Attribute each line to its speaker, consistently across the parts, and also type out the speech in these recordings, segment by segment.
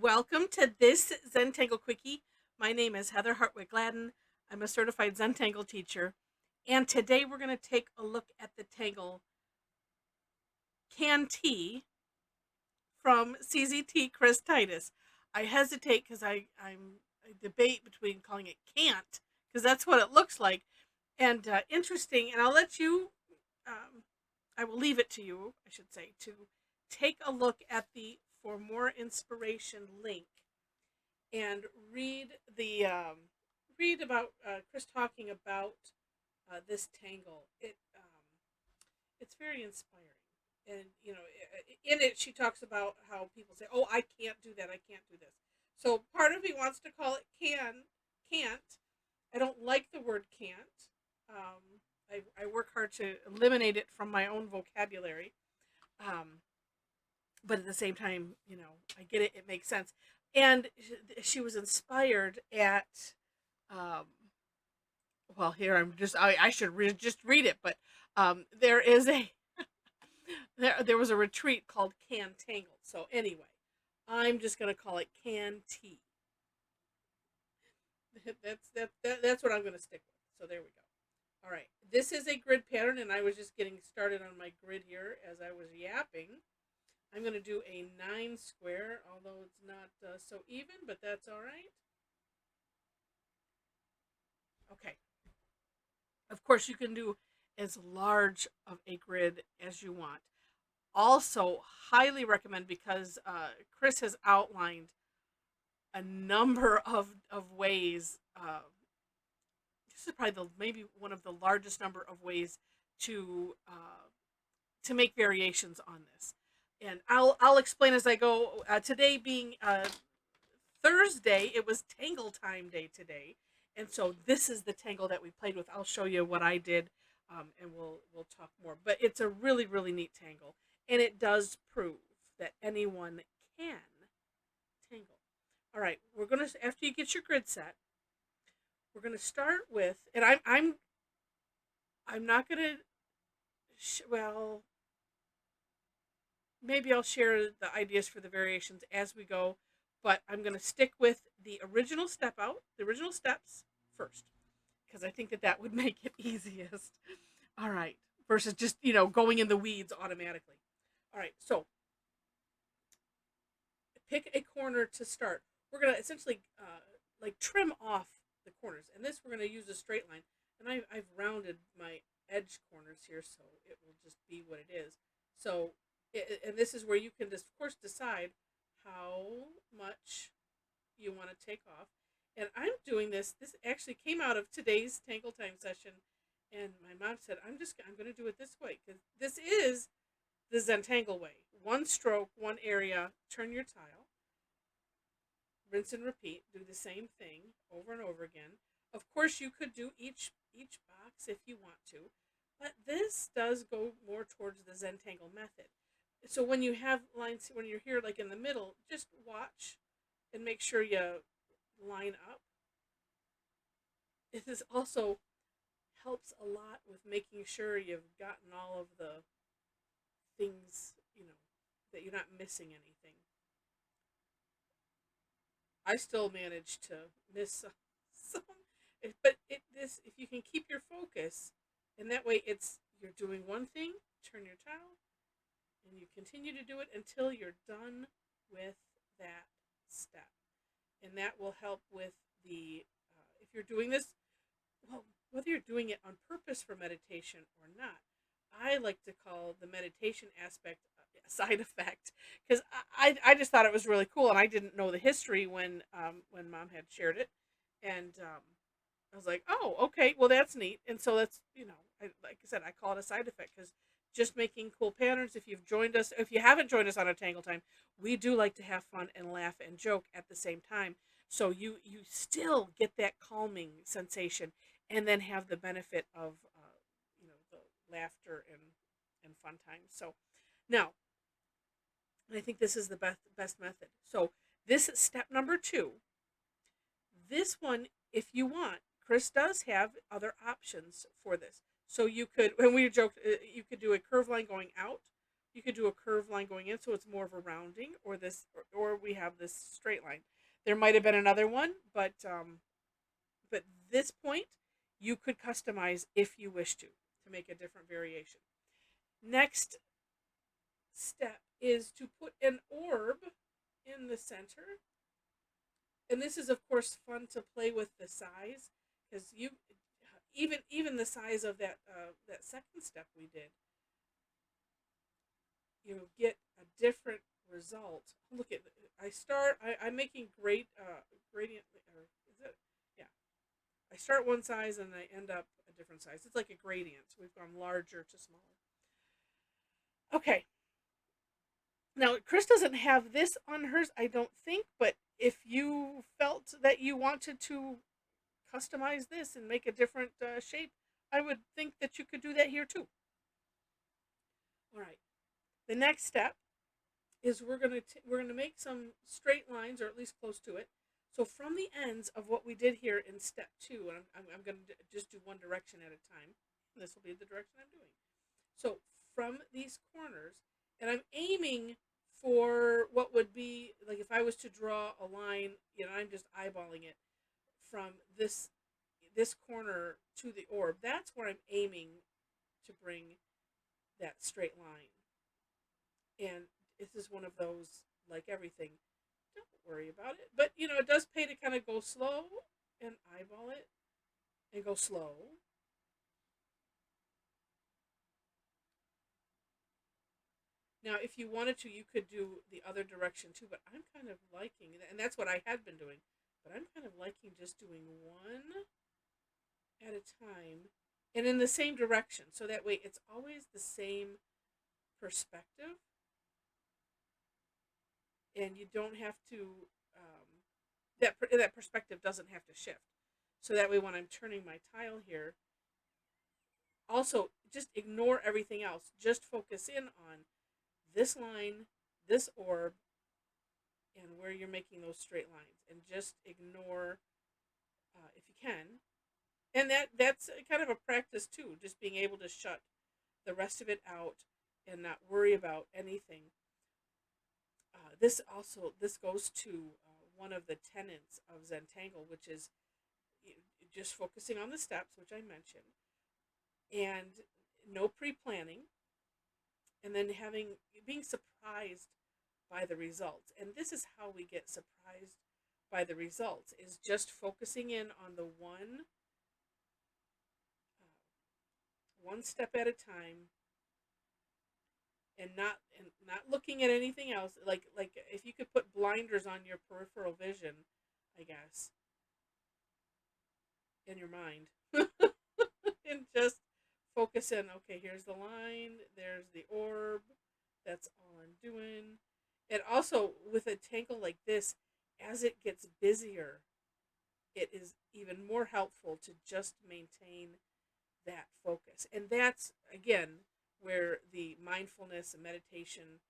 Speaker 1: Welcome to this Zentangle Quickie. My name is Heather Hartwick Gladden. I'm a certified Zentangle teacher. And today we're going to take a look at the tangle CanT from CZT Chris Titus. I hesitate because I debate between calling it can't because that's what it looks like. And interesting, and I'll let you, I will leave it to you, I should say, to take a look at the For More Inspiration link and read about Chris talking about this tangle. It's very inspiring, and in it she talks about how people say, "Oh, I can't do that. I can't do this." So part of me wants to call it can't. I don't like the word can't. I work hard to eliminate it from my own vocabulary. Um, but at the same time, I get it. It makes sense. And she was inspired at, um, well, here I should just read it, but there is a, there was a retreat called Tangle. So anyway, I'm just going to call it CanT. That's what I'm going to stick with. So there we go. All right. This is a grid pattern, and I was just getting started on my grid here as I was yapping. I'm going to do a 9 square, although it's not so even, but that's all right. Okay. Of course, you can do as large of a grid as you want. Also, highly recommend, because Chris has outlined a number of ways. This is probably maybe one of the largest number of ways to make variations on this, and I'll explain as I go. Today being Thursday, it was Tangle Time Day today, and so this is the tangle that we played with. I'll show you what I did, and we'll talk more. But it's a really neat tangle, and it does prove that anyone can tangle. All right, we're gonna, after you get your grid set, we're gonna start with, and I'm not gonna, well, maybe I'll share the ideas for the variations as we go, but I'm going to stick with the original the original steps first, because I think that would make it easiest. All right, versus just, going in the weeds automatically. All right, so pick a corner to start. We're going to essentially like trim off the corners, and this we're going to use a straight line, and I've rounded my edge corners here, so it will just be what it is. So, and this is where you can just, of course, decide how much you want to take off. And I'm doing this. This actually came out of today's Tangle Time session, and my mom said, I'm going to do it this way, because this is the Zentangle way. One stroke, one area, turn your tile, rinse and repeat. Do the same thing over and over again. Of course, you could do each box if you want to, but this does go more towards the Zentangle method. So when you have lines, when you're here like in the middle, just watch and make sure you line up. It is also helps a lot with making sure you've gotten all of the things, that you're not missing anything. I still manage to miss some, but if you can keep your focus, and that way you're doing one thing, turn your towel, and you continue to do it until you're done with that step, and that will help with the if you're doing this, well, whether you're doing it on purpose for meditation or not. I like to call the meditation aspect a side effect, because I just thought it was really cool, and I didn't know the history when Mom had shared it, and I was like, oh, okay, well, that's neat. And so that's, like I said, I call it a side effect, because just making cool patterns. If you haven't joined us on a Tangle Time, we do like to have fun and laugh and joke at the same time. So you still get that calming sensation, and then have the benefit of, the laughter and fun times. So now, I think this is the best method. So this is step number 2. This one, if you want, Chris does have other options for this. So you could, when we joked, you could do a curve line going out, You could do a curved line going in, so it's more of a rounding, or this, or we have this straight line. There might have been another one, but this point you could customize if you wish to make a different variation. Next step is to put an orb in the center, and this is of course fun to play with the size, because you even the size of that second step we did, you get a different result. Look at, I'm making great gradient, or is it, yeah, I start one size and I end up a different size. It's like a gradient, so we've gone larger to smaller. Okay, now Chris doesn't have this on hers, I don't think, but if you felt that you wanted to customize this and make a different shape, I would think that you could do that here too. All right, the next step is we're gonna make some straight lines, or at least close to it. So from the ends of what we did here in step 2, and I'm gonna just do one direction at a time. This will be the direction I'm doing. So from these corners, and I'm aiming for what would be like if I was to draw a line. I'm just eyeballing it from this corner to the orb. That's where I'm aiming to bring that straight line. And this is one of those, like everything, don't worry about it. But it does pay to kind of go slow and eyeball it and go slow. Now, if you wanted to, you could do the other direction too, but I'm kind of liking, and that's what I had been doing, but I'm kind of liking just doing one at a time and in the same direction. So that way it's always the same perspective, and you don't have to, that perspective doesn't have to shift. So that way when I'm turning my tile here, also just ignore everything else. Just focus in on this line, this orb, and where you're making those straight lines, and just ignore, if you can. And that's kind of a practice too, just being able to shut the rest of it out and not worry about anything. This goes to one of the tenets of Zentangle, which is just focusing on the steps, which I mentioned, and no pre-planning, and then being surprised by the results. And this is how we get surprised by the results, is just focusing in on the one step at a time, and not looking at anything else. Like if you could put blinders on your peripheral vision, I guess, in your mind, and just focus in. Okay, here's the line, there's the orb, that's all I'm doing. And also with a tangle like this, as it gets busier, it is even more helpful to just maintain that focus. And that's, again, where the mindfulness and meditation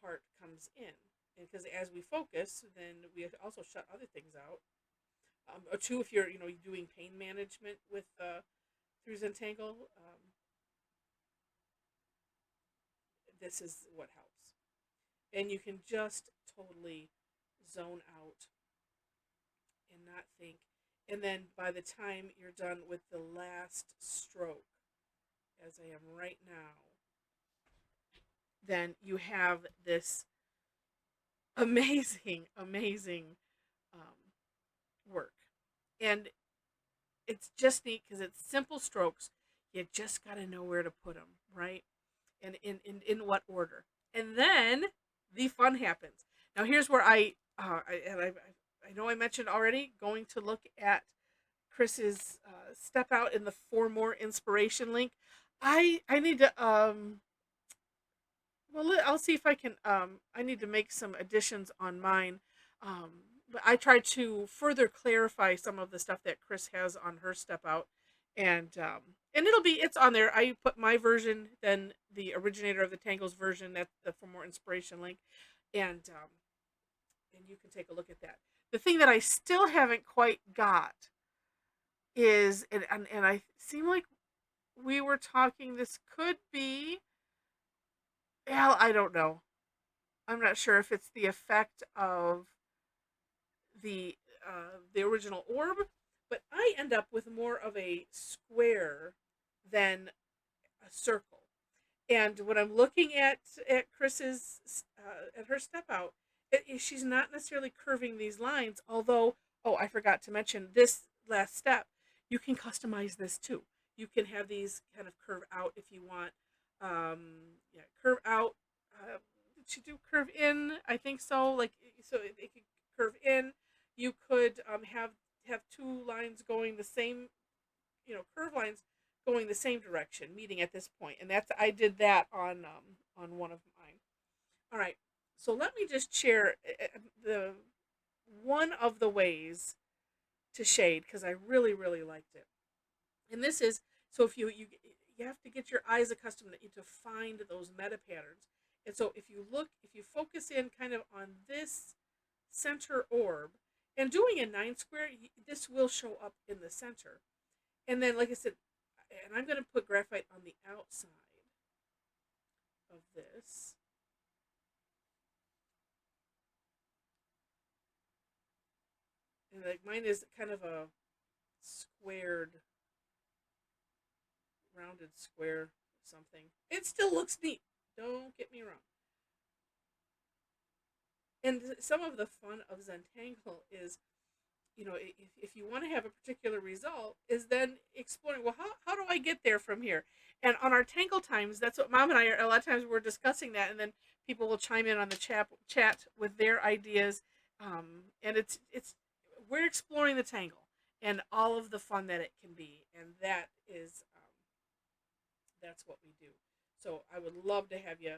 Speaker 1: part comes in. And because as we focus, then we also shut other things out. Or two, if you're doing pain management with through Zentangle, this is what helps. And you can just totally zone out and not think. And then by the time you're done with the last stroke, as I am right now, then you have this amazing, amazing work. And it's just neat because it's simple strokes. You just got to know where to put them, right? And in what order. And then the fun happens. Now here's where I know I mentioned already, going to look at Chris's step out in the For More Inspiration link. I need to well, I'll see if I can I need to make some additions on mine. But I tried to further clarify some of the stuff that Chris has on her step out, and it's on there. I put my version, then the originator of the Tangles version, that's the For More Inspiration link, and you can take a look at that. The thing that I still haven't quite got is, and I seem like we were talking, this could be well, I don't know. I'm not sure if it's the effect of the original orb, but I end up with more of a square than a circle. And when I'm looking at Chris's at her step out, she's not necessarily curving these lines. Although, oh, I forgot to mention this last step. You can customize this too. You can have these kind of curve out if you want. Yeah, curve out. Did she do curve in? I think so. Like so, it could curve in. You could have two lines going the same, curve lines going the same direction, meeting at this point, and that's I did that on one of mine. All right, so let me just share the one of the ways to shade because I really liked it, and this is so if you have to get your eyes accustomed to find those meta patterns, and so if you focus in kind of on this center orb and doing a 9 square, this will show up in the center. And then, like I said, and I'm going to put graphite on the outside of this. And like mine is kind of a squared, rounded square something. It still looks neat. Don't get me wrong. And some of the fun of Zentangle is, if you want to have a particular result, is then exploring, well, how do I get there from here? And on our Tangle times, that's what Mom and I are, a lot of times we're discussing that, and then people will chime in on the chat with their ideas. And we're exploring the Tangle and all of the fun that it can be. And that's what we do. So I would love to have you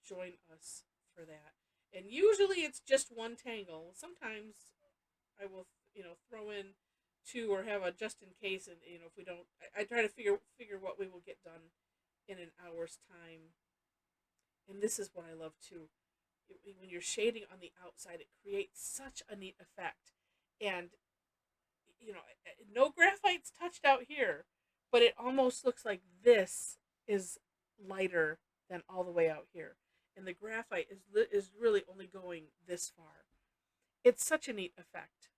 Speaker 1: join us for that. And usually it's just one tangle. Sometimes I will, throw in two or have a just in case. And if we don't, I try to figure what we will get done in an hour's time. And this is what I love too. When you're shading on the outside, it creates such a neat effect. And no graphite's touched out here, but it almost looks like this is lighter than all the way out here, and the graphite is really only going this far. It's such a neat effect.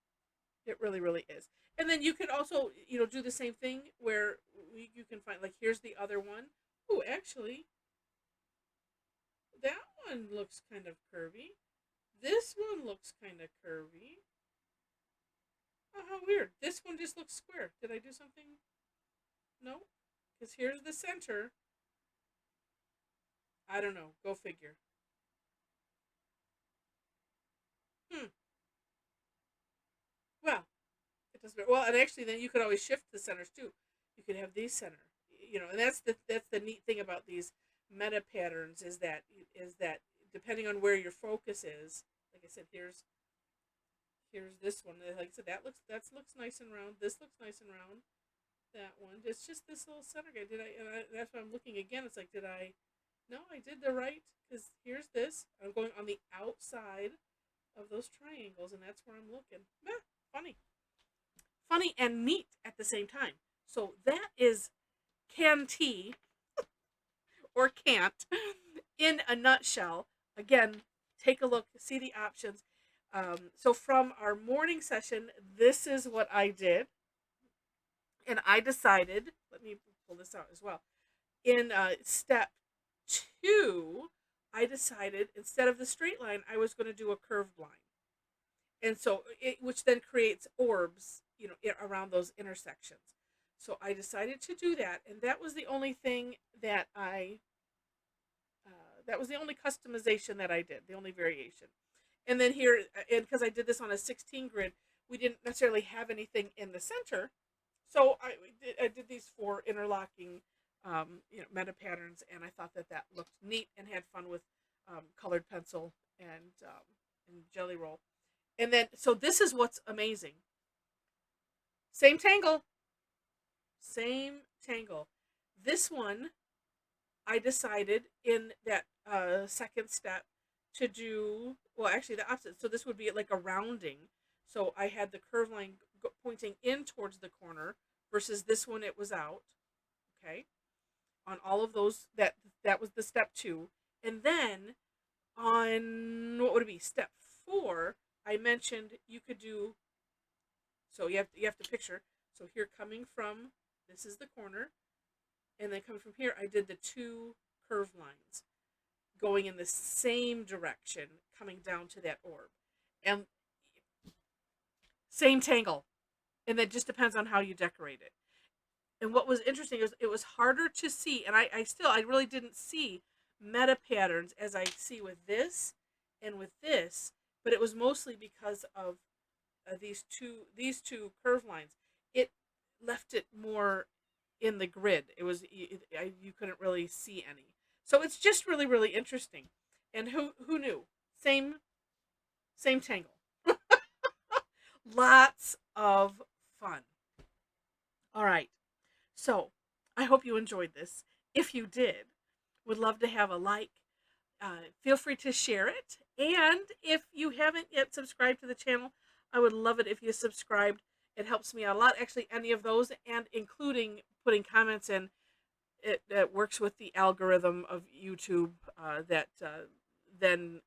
Speaker 1: It really is. And then you could also do the same thing where you can find, like, here's the other one. Oh, actually, that one looks kind of curvy. This one looks kind of curvy. Oh, how weird. This one just looks square. Did I do something? No? Because here's the center. I don't know. Go figure. Hmm. Well, it doesn't matter. Well, and actually, then you could always shift the centers too. You could have these center. And that's the neat thing about these meta patterns is that depending on where your focus is, like I said, here's this one. Like I said, that looks nice and round. This looks nice and round. That one. It's just this little center guy. That's why I'm looking again. It's like, did I? No, I did the right, because here's this. I'm going on the outside of those triangles, and that's where I'm looking. Funny. Funny and neat at the same time. So that is CanT, or CANT, in a nutshell. Again, take a look, see the options. So from our morning session, this is what I did. And I decided, let me pull this out as well. In step 2, I decided instead of the straight line, I was going to do a curved line. And so which then creates orbs, around those intersections. So I decided to do that, and that was the only thing that that was the only customization that I did, the only variation. And then here, and because I did this on a 16 grid, we didn't necessarily have anything in the center, so I did these 4 interlocking, meta patterns, and I thought that looked neat and had fun with colored pencil and jelly roll. And then, so this is what's amazing. Same tangle. Same tangle. This one, I decided in that second step to do, well, actually the opposite. So this would be like a rounding. So I had the curve line pointing in towards the corner versus this one, it was out. Okay. On all of those, that was the step 2. And then on, what would it be, step 4, I mentioned you could do, so you have to picture, so here coming from, this is the corner, and then coming from here, I did the 2 curved lines going in the same direction, coming down to that orb. And same tangle. And that just depends on how you decorate it. And what was interesting is it was harder to see, and I really didn't see meta patterns as I see with this and with this, but it was mostly because of these two curve lines. It left it more in the grid. It was you couldn't really see any. So it's just really, really interesting. And who knew? Same tangle. Lots of fun. All right. So I hope you enjoyed this. If you did, would love to have a like. Feel free to share it. And if you haven't yet subscribed to the channel, I would love it if you subscribed. It helps me out a lot. Actually, any of those, and including putting comments in, it works with the algorithm of YouTube that then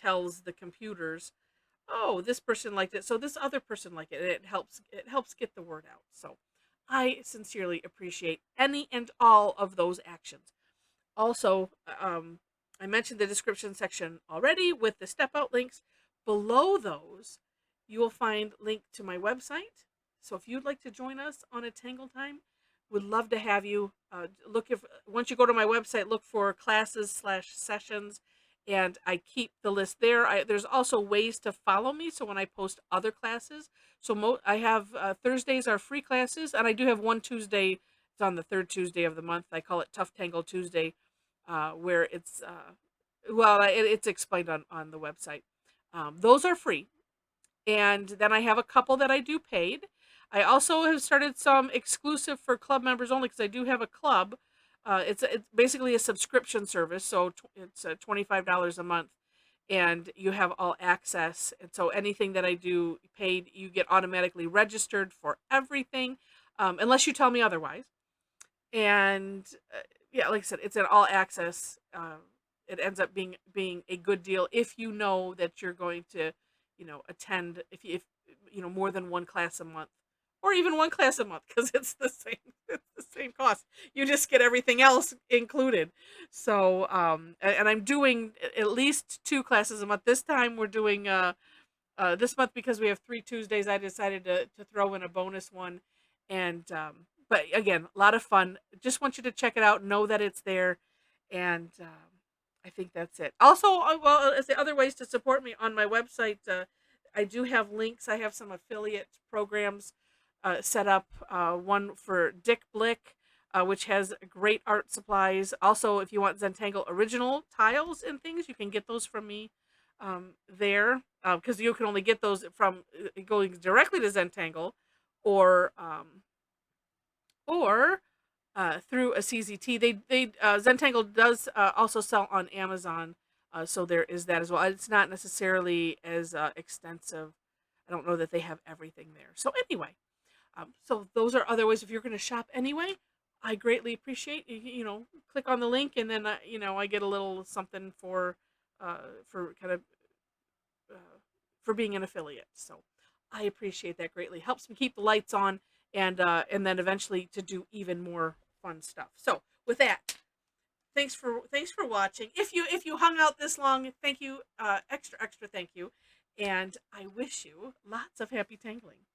Speaker 1: tells the computers, oh, this person liked it, so this other person liked it. It helps get the word out. So I sincerely appreciate any and all of those actions. Also, I mentioned the description section already with the step out links. Below those, you will find link to my website. So if you'd like to join us on a Tangle Time, would love to have you. Once you go to my website, look for classes/sessions, and I keep the list there. There's also ways to follow me. So when I post other classes, so I have Thursdays are free classes, and I do have one Tuesday. It's on the 3rd Tuesday of the month. I call it Tough Tangle Tuesday, where it's explained on the website. Those are free. And then I have a couple that I do paid. I also have started some exclusive for club members only, because I do have a club. It's basically a subscription service, so it's $25 a month, and you have all access. And so anything that I do paid, you get automatically registered for everything, unless you tell me otherwise. And yeah, like I said, it's an all access. It ends up being a good deal if you know that you're going to, attend, if more than one class a month, or even one class a month, because it's the same cost. You just get everything else included. So and I'm doing at least 2 classes a month. This time we're doing this month, because we have 3 Tuesdays, I decided to throw in a bonus one. And but again, a lot of fun. Just want you to check it out, know that it's there. And I think that's it. Also, well, as the other ways to support me on my website, I do have links. I have some affiliate programs set up. One for Dick Blick, which has great art supplies. Also, if you want Zentangle original tiles and things, you can get those from me there, because you can only get those from going directly to Zentangle, or through a CZT. Zentangle does also sell on Amazon, so there is that as well. It's not necessarily as extensive. I don't know that they have everything there. So anyway, so those are other ways if you're going to shop anyway. I greatly appreciate click on the link, and then I get a little something for kind of for being an affiliate. So I appreciate that greatly. Helps me keep the lights on, and then eventually to do even more fun stuff. So with that, thanks for watching. If you hung out this long, thank you, extra thank you, and I wish you lots of happy tangling.